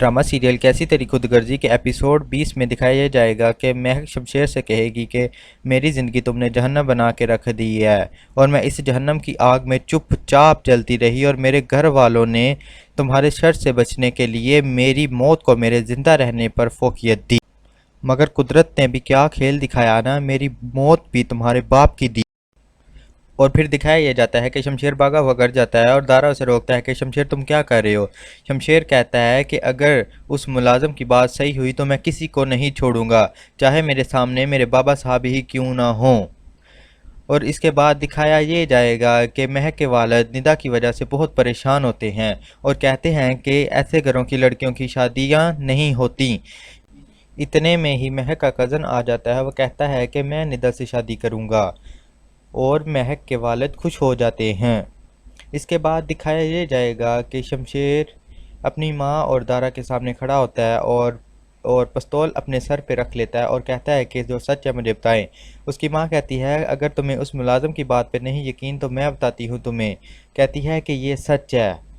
Drama serial कैसी तेरी खुदगर्जी के एपिसोड 20 में दिखाया जाएगा कि महक शमशेर से कहेगी कि मेरी ज़िंदगी तुमने जहन्नम बना के रख दी है और मैं इस जहन्नम की आग में चुपचाप जलती रही और मेरे घर वालों ने तुम्हारे शर से बचने के लिए मेरी मौत को मेरे ज़िंदा रहने पर फोकियत दी। मगर कुदरत ने भी क्या खेल दिखाया ना, मेरी मौत भी तुम्हारे बाप की दी। और फिर दिखाया यह जाता है कि शमशेर भागा हुआ घर जाता है और दारा उसे रोकता है कि शमशेर तुम क्या कर रहे हो। शमशेर कहता है कि अगर उस मुलाजिम की बात सही हुई तो मैं किसी को नहीं छोड़ूंगा, चाहे मेरे सामने मेरे बाबा साहब ही क्यों ना हों। और इसके बाद दिखाया ये जाएगा कि महक के वालिद निदा की वजह से बहुत परेशान होते हैं और कहते हैं कि ऐसे घरों की लड़कियों की शादियां नहीं होती। इतने में ही महक का कज़न आ जाता है। वो कहता है कि मैं निदा से शादी करूंगा और महक के वालिद खुश हो जाते हैं। इसके बाद दिखाया ये जाएगा कि शमशेर अपनी माँ और दारा के सामने खड़ा होता है और पिस्तौल अपने सर पे रख लेता है और कहता है कि जो सच है मुझे बताएं। उसकी माँ कहती है अगर तुम्हें उस मुलाजिम की बात पे नहीं यकीन तो मैं बताती हूँ तुम्हें। कहती है कि ये सच है।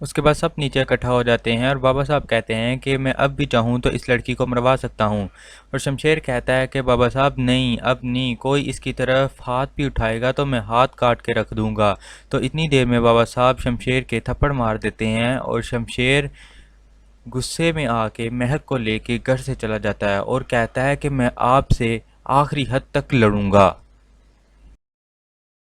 उसके बाद सब नीचे इकट्ठा हो जाते हैं और बाबा साहब कहते हैं कि मैं अब भी चाहूँ तो इस लड़की को मरवा सकता हूँ। और शमशेर कहता है कि बाबा साहब नहीं, अब नहीं, कोई इसकी तरफ हाथ भी उठाएगा तो मैं हाथ काट के रख दूँगा। तो इतनी देर में बाबा साहब शमशेर के थप्पड़ मार देते हैं और शमशेर गुस्से में आके महक को लेके घर से चला जाता है और कहता है कि मैं आपसे आखिरी हद तक लड़ूंगा।